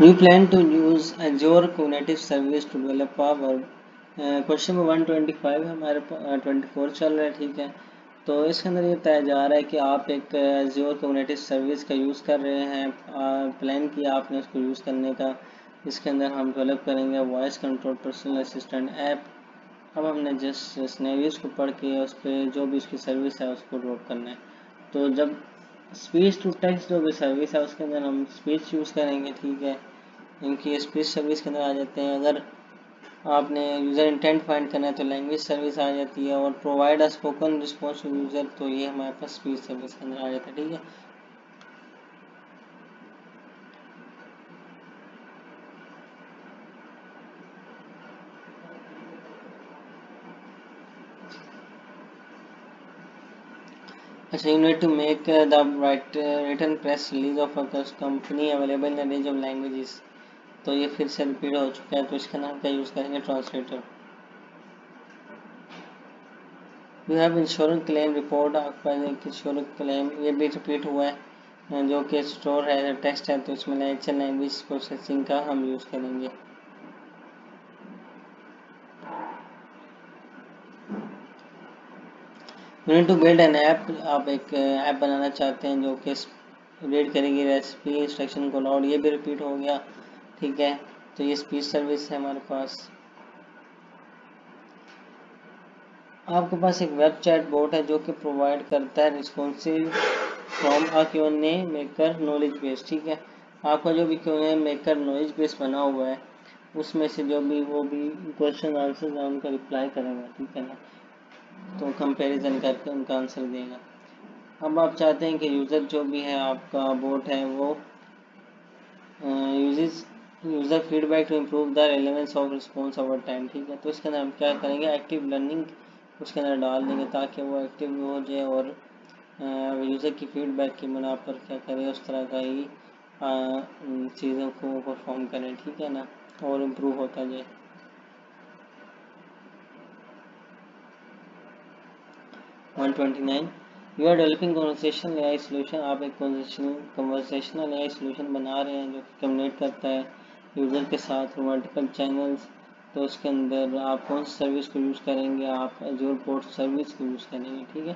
We plan to use Azure Cognitive Service to develop our question number 125 हमारे 24 चल रहा है, ठीक है। तो इसके अंदर ये बताया जा रहा है कि आप एक Azure Cognitive Service का यूज़ कर रहे हैं, प्लान किया आपने उसको यूज़ करने का। इसके अंदर हम डेवलप करेंगे voice control personal assistant app. अब हमने जस्ट सिनेरियोज को पढ़ के उस पर जो भी उसकी सर्विस है उसको ड्रॉप करना है। तो जब स्पीच टू टेक्स्ट जो भी सर्विस है उसके अंदर हम स्पीच यूज़ करेंगे, ठीक है। इनकी स्पीच सर्विस के अंदर आ जाते हैं। अगर आपने यूज़र इंटेंट फाइंड करना है तो लैंग्वेज सर्विस आ जाती है, और provide a spoken response to user, तो ये हमारे पास स्पीच सर्विस के अंदर आ जाता है, ठीक है। अच्छा, you need to make the written press release of a company available in a range of languages। तो ये फिर से रिपीट हो चुका है, तो इसका नाम क्या यूज़ करेंगे, translator. You have insurance claim report, आपका इंश्योरेंस क्लेम ये भी रिपीट हुआ है, जो कि स्टोर है टेक्स्ट है, तो इसमें नेचुरल लैंग्वेज प्रोसेसिंग का हम यूज़ करेंगे। You need to build an app, आप एक ऐप बनाना चाहते हैं जो कि रीड करेगी रेसिपी इंस्ट्रक्शन को लाउड, ये भी रिपीट हो गया, ठीक है। तो ये स्पीच सर्विस है हमारे पास। आपके पास एक वेब चैट बोट है जो कि प्रोवाइड करता है responsive from a Q&A maker knowledge base, ठीक है। आपका जो भी क्यूएनए मेकर नॉलेज बेस बना हुआ है उसमें से जो भी वो भी क्वेश्चन आंसर है उनका रिप्लाई करेगा, ठीक है ना। तो कंपैरिजन करके उनका आंसर देगा। अब आप चाहते हैं कि यूज़र जो भी है आपका बोट है वो uses user feedback to improve the relevance of response over time, ठीक है। तो इसके अंदर हम क्या करेंगे, एक्टिव लर्निंग उसके अंदर डाल देंगे ताकि वो एक्टिव हो जाए और यूज़र की फीडबैक की बिना पर क्या करें उस तरह का ही चीज़ों को परफॉर्म करें, ठीक है ना, और इम्प्रूव होता जाए। 129 you are developing conversational AI solution, आप एक कन्वर्सेशनल एआई सोल्यूशन बना रहे हैं जो कि कम्युनिकेट करता है यूज़र के साथ मल्टीपल चैनल्स। तो उसके अंदर आप कौन सी सर्विस को यूज़ करेंगे, आप एज़्योर पोर्ट सर्विस को यूज़ करेंगे, ठीक है।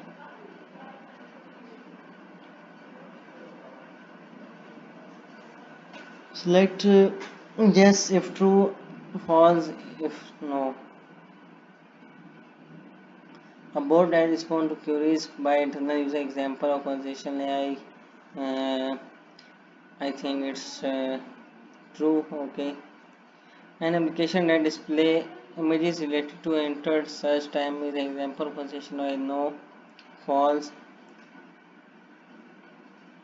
Select yes if true, false if no. A bot that respond to queries by internal user, example of conversation AI. I think it's true, okay. An application that display images related to entered search time is an example of conversation AI, no, false.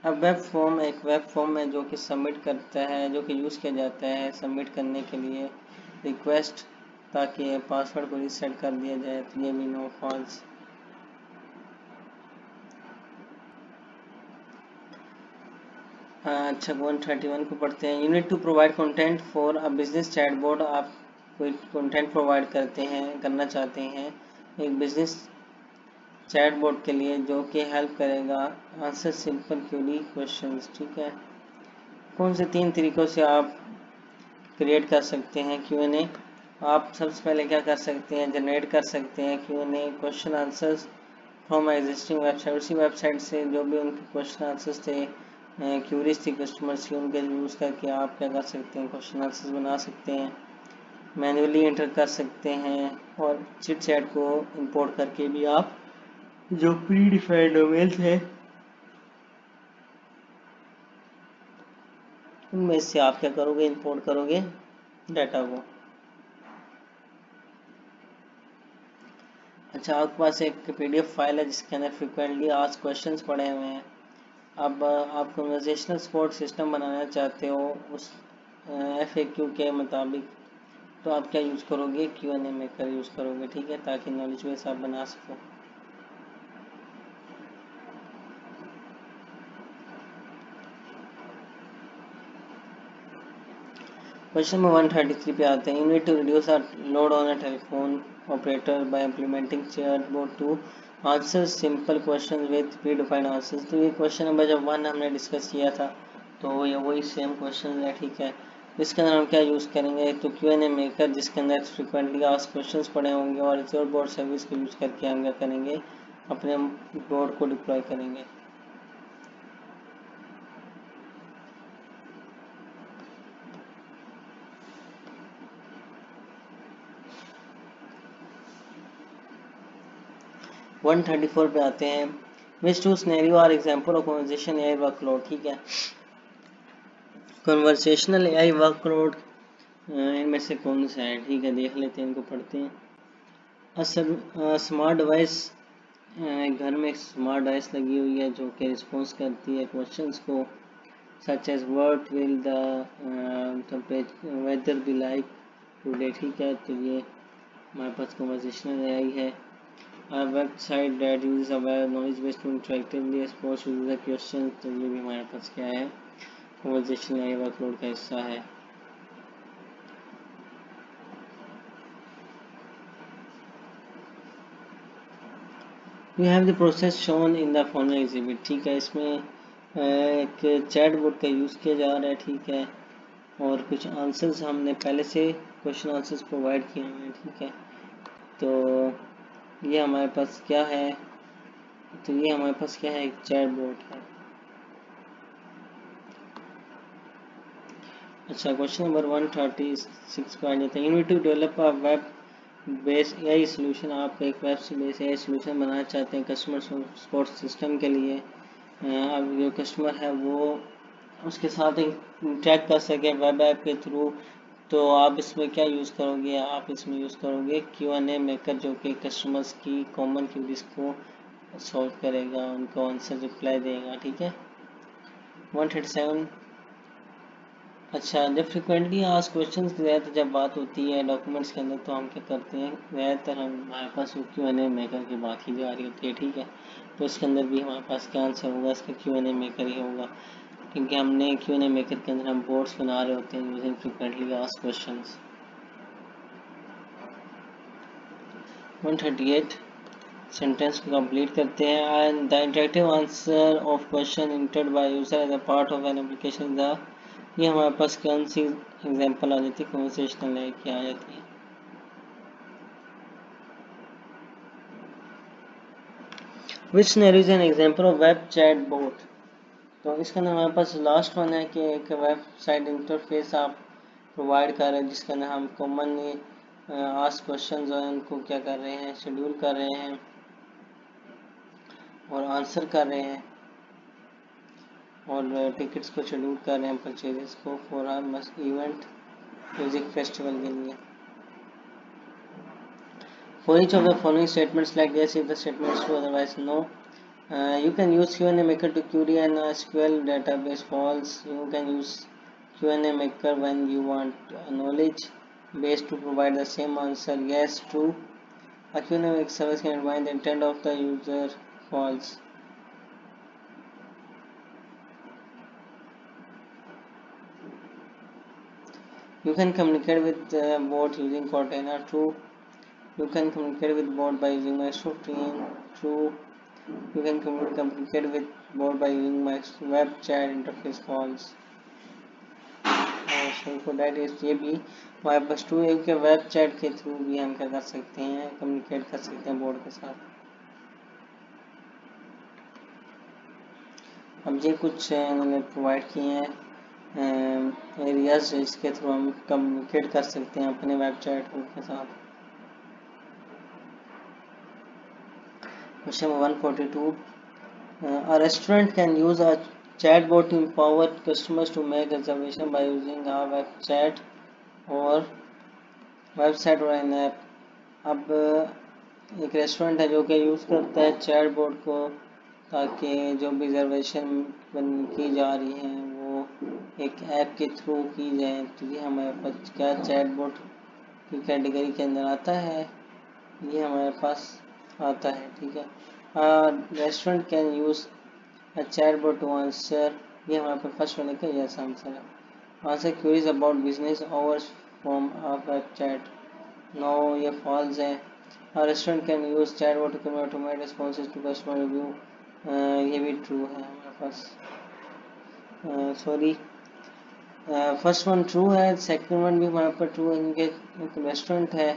अब web form एक web form है जो कि submit करता है, जो कि use किया जाता है सबमिट करने के लिए रिक्वेस्ट, ताकि पासवर्ड को रीसेट कर दिया जाए, तो ये भी नो, फॉल्स। अच्छा, 131 को पढ़ते हैं। You need to provide content for a business chatbot, आप कोई कंटेंट प्रोवाइड करना चाहते हैं एक बिजनेस चैटबॉट के लिए जो कि हेल्प करेगा आंसर सिंपल क्यूरी क्वेश्चंस, ठीक है। कौन से 3 तरीकों से आप क्रिएट कर सकते हैं क्यूएनए। आप सबसे पहले क्या कर सकते हैं, जनरेट कर सकते हैं Q&A question answers from existing website, उसी वेबसाइट से जो भी उनके क्वेश्चन आंसर्स थे, क्यूरीज थी कस्टमर्स की, उनके यूज़ करके आप क्या कर सकते हैं, क्वेश्चन आंसर्स बना सकते हैं, मैन्युअली एंटर कर सकते हैं, और चिट चैट को इंपोर्ट करके भी आप जो प्री डिफाइंड डोमेन्स है उनमें से आप क्या करोगे, इंपोर्ट करोगे डाटा को। अच्छा, आपके पास एक पीडीएफ फाइल है जिसके अंदर फ्रिक्वेंटली आस्क्ड क्वेश्चंस पड़े हुए हैं। अब आप कन्वर्सेशनल सपोर्ट सिस्टम बनाना चाहते हो उस एफएक्यू के मुताबिक, तो आप क्या यूज़ करोगे, क्यूएनए मेकर यूज़ करोगे, ठीक है, ताकि नॉलेज बेस आप बना सको। क्वेश्चन नंबर 133 पे आते हैं। You need to reduce a load on a telephone operator by implementing chatbot to answer simple question with predefined answers. तो ये क्वेश्चन नंबर जब 1 हमने डिस्कस किया था, तो ये वही सेम क्वेश्चन है, ठीक है। इसके अंदर हम क्या यूज़ करेंगे, तो Q&A मेकर जिसके अंदर फ्रिक्वेंटली आस्क्ड क्वेश्चंस पड़े होंगे और एज़्योर बोर्ड सर्विस को यूज़ करके हम क्या करेंगे, अपने बोर्ड को डिप्लॉय करेंगे। वन 134 पे आते हैं। Which two scenario are example of conversation AI workload. ठीक है, कन्वर्सेशनल एआई वर्कलोड इनमें से कौन सा है। ठीक है, देख लेते हैं, इनको पढ़ते हैं। स्मार्ट डिवाइस, घर में एक स्मार्ट डिवाइस लगी हुई है जो कि रिस्पॉन्स करती है क्वेश्चंस को, such as what will the weather be like today. ठीक है, तो ये हमारे पास कन्वर्सेशनल एआई है। A website that uses a knowledge base to interactively expose user questions, तो ये भी हमारे पास क्या है, कन्वर्सेशनल एआई वर्कलोड का हिस्सा है। We have the process shown in the following exhibit। ठीक है, इसमें एक चैट बोर्ड का यूज़ किया जा रहा है। ठीक है, और कुछ आंसर्स हमने पहले से क्वेश्चन आंसर्स प्रोवाइड किए हुए हैं। ठीक है, तो ये हमारे पास क्या है, तो ये हमारे पास क्या है, एक चैट बोर्ड है। अच्छा, क्वेश्चन नंबर 136 पे आ जाते हैं। You need to develop a web base AI solution. आप एक वेब बेस एआई सोल्यूशन बनाना चाहते हैं कस्टमर सपोर्ट सिस्टम के लिए। अब जो कस्टमर है वो उसके साथ इंटरेक्ट कर सके वेब ऐप के थ्रू, तो आप इसमें क्या यूज़ करोगे, आप इसमें यूज़ करोगे Q&A मेकर, जो कि कस्टमर्स की कॉमन क्वेरीज को सॉल्व करेगा, उनको आंसर रिप्लाई देगा। ठीक है, 137। अच्छा, जब फ्रिक्वेंटली आज क्वेश्चन की ज़्यादा जब बात होती है डॉक्यूमेंट्स के अंदर, तो हम क्या करते हैं, ज़्यादातर हमारे पास Q&A मेकर की बात की जा रही होती है। ठीक है, तो इसके अंदर भी हमारे पास क्या आंसर होगा, इसका Q&A मेकर ही होगा, क्योंकि हमने Q&A मेकर के अंदर हम बोर्ड्स बना रहे होते हैं using frequently asked questions. 138 sentence को कंप्लीट करते हैं। And the interactive answer of question entered by user as a part of an application. The ये हमारे पास कौन सी एग्जांपल आ जाती है, कन्वर्सेशनल है क्या आ जाती है। Which scenario is an example of web chat bot. तो इसके अंदर हमारे पास लास्ट वन है कि एक वेबसाइट इंटरफेस आप प्रोवाइड कर रहे हैं जिसके अंदर हम कॉमनली आस्क क्वेश्चंस हैं उनको क्या कर रहे हैं, शेड्यूल कर रहे हैं और आंसर कर रहे हैं, और टिकट्स को शेड्यूल कर रहे हैं परचेजेस को for a must event music festival के लिए। For each of the following statements, like yes if the statement is true, otherwise no. You can use Q&A maker to query an SQL database. False. You can use Q&A maker when you want a knowledge base to provide the same answer. Yes, true. A Q&A maker service can define the intent of the user. False. You can communicate with the bot using Cortana. True. You can communicate with bot by using Microsoft Teams. True. You can communicate with bot by using Microsoft web chat interface. False. और date is ये भी हमारे पास to ए के web chat के through भी हम क्या कर सकते हैं, कम्युनिकेट कर सकते हैं बोर्ड के साथ। अब ये कुछ इन्होंने प्रोवाइड किए हैं एरियाज जिसके थ्रू हम कम्युनिकेट कर सकते हैं अपने वेब चैट के साथ। Question 142, a restaurant can use a chatbot to empower customers to make reservation by using a web chat और वेबसाइट और एन ऐप। अब एक रेस्टोरेंट है जो कि यूज़ करता है चैट बोर्ड को ताकि जो भी रिजर्वेशन की जा रही है वो एक ऐप के थ्रू की जाए। तो ये हमारे पास क्या चैट बोर्ड की कैटेगरी के अंदर आता है, ये हमारे पास आता है। ठीक है, restaurant can use a chat board to answer, ये हमारे पास फर्स्ट वाले का यस आंसर है। Answer queries about business hours from a web chat. No, ये फॉल्स है। A restaurant can use chatbot to automate responses to customer review. ये भी ट्रू है हमारे पास। सॉरी, फर्स्ट वन ट्रू है, सेकंड वन भी हमारे पर ट्रू है क्योंकि एक रेस्टोरेंट है,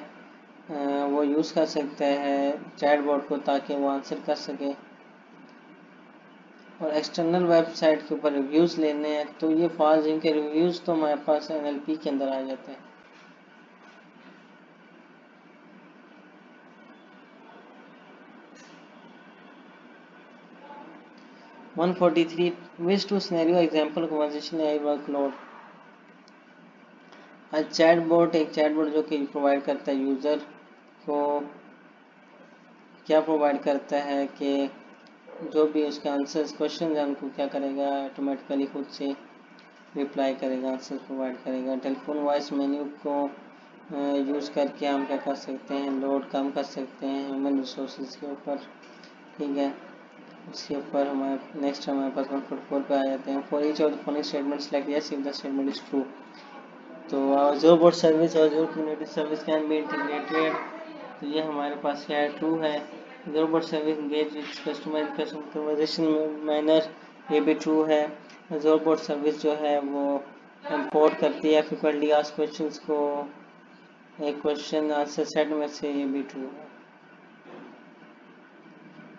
वो यूज़ कर सकते हैं चैटबॉट को ताकि वो आंसर कर सके। और एक्सटर्नल वेबसाइट के ऊपर रिव्यूज़ लेने हैं तो ये फॉल्स, जिनके रिव्यूज़ तो हमारे पास NLP के अंदर आ जाते हैं। One 43 which two scenario example conversation AI workload. Chatbot, एक चैटबॉट जो कि प्रोवाइड करता है यूज़र को, क्या प्रोवाइड करता है कि जो भी उसके आंसर्स क्वेश्चन है उनको क्या करेगा, ऑटोमेटिकली खुद से रिप्लाई करेगा, आंसर प्रोवाइड करेगा। टेलीफोन वॉइस मेन्यू को यूज़ करके हम क्या कर सकते हैं, लोड कम कर सकते हैं ह्यूमन रिसोर्सेज के ऊपर। ठीक है, उसके ऊपर हमारे नेक्स्ट हमारे पास 144 पे आ जाते हैं। For each of the following statement select yes if the statement is true. तो जो बोर्ड सर्विस और जो community service can be integrated, तो ये हमारे पास क्या है, ट्रू है। जो board service engage with customer in conversation manner, ये भी ट्रू है। जो बोर्ड सर्विस जो है वो इंपोर्ट करती है फ्रीक्वेंटली आस्क्ड क्वेश्चंस को एक क्वेश्चन आंसर सेट में से, ये भी ट्रू है।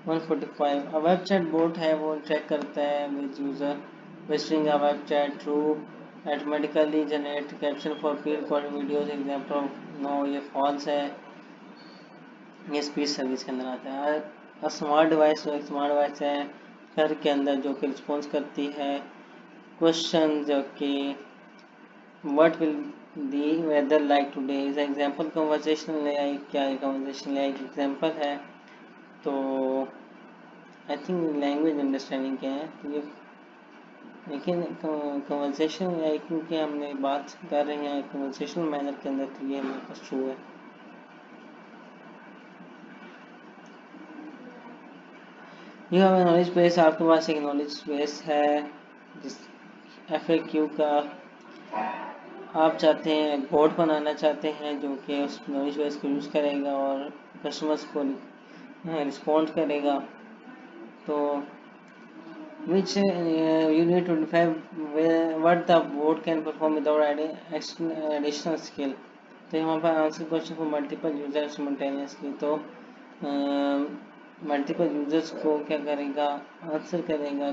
145 अ वेब चैट बोट है, वो चेक करता है with user visiting a web chat, true. Automatically generate caption for prerecorded videos, example no, ये फॉल्स है, ये स्पीच सर्विस के अंदर आता है। स्मार्ट डिवाइस, जो एक स्मार्ट डिवाइस है घर के अंदर जो कि रिस्पॉन्स करती है क्वेश्चन, जो कि what will the weather like today is example conversational AI. क्या है कन्वर्सेशनल एआई एग्जांपल है, तो आई थिंक लैंग्वेज अंडरस्टैंडिंग के हैं तो ये, लेकिन कन्वर्सेशन एआई क्योंकि हमने बात कर रहे हैं कन्वर्सेशनल मैनर के अंदर, तो ये हमारे पास ट्रू है। यू हैव नॉलेज बेस, आपके पास एक नॉलेज बेस है जिस FAQ का आप चाहते हैं, एक बोर्ड बनाना चाहते हैं जो कि उस नॉलेज बेस को यूज़ करेगा और कस्टमर्स को रिस्पॉन्ड करेगा। तो which you need to define what the board can perform without additional skill. तो यहाँ पर answer question for multiple users simultaneously, तो मल्टीपल यूजर्स को क्या करेगा, आंसर करेगा,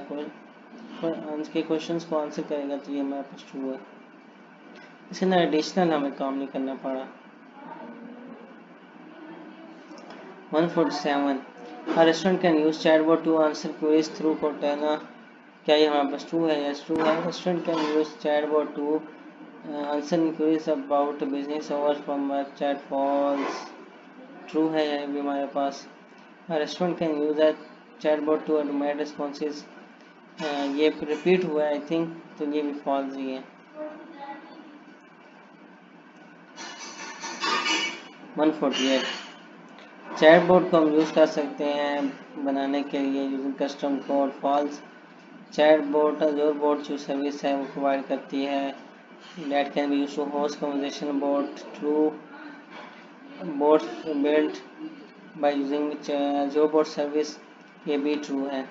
के क्वेश्चंस को आंसर करेगा, तो ये हमारे पास ट्रू है। इसे ना एडिशनल हमें काम नहीं करना पड़ा। 147 A restaurant can use chatbot to answer queries through Cortana। क्या ये हमारे पास ट्रू है? यस ट्रू है। Restaurant can use chatbot to answer queries about business hours from web chat। False, true है ये भी हमारे पास। Restaurant can use a chatbot to automate responses, ये रिपीट हुआ है आई थिंक, तो ये भी फॉल्स ही है। 148 चैटबॉट को हम यूज़ कर सकते हैं बनाने के लिए using custom code. False, chatbot जो बोट जो सर्विस है वो प्रोवाइड करती है, that can be used to host conversation bot. True, bots built by using जो बोट सर्विस, ये भी ट्रू है।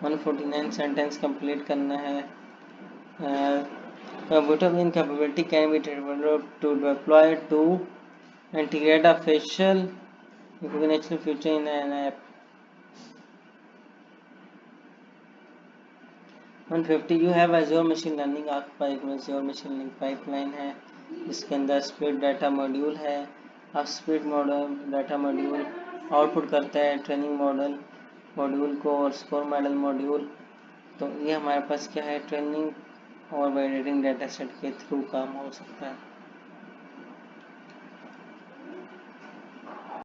149 सेंटेंस कंप्लीट करना है। Computer vision capability can be developed to deploy to integrate a facial recognition feature in an app। 150 You have Azure machine learning, आपके पास एक Azure machine learning pipeline है जिसके अंदर स्पीड डाटा मॉड्यूल है। अब speed model data module output करता है training model module को और स्कोर मॉडल मॉड्यूल। तो ये हमारे पास क्या है, ट्रेनिंग और वैलिडेटिंग डाटा सेट के थ्रू काम हो सकता है।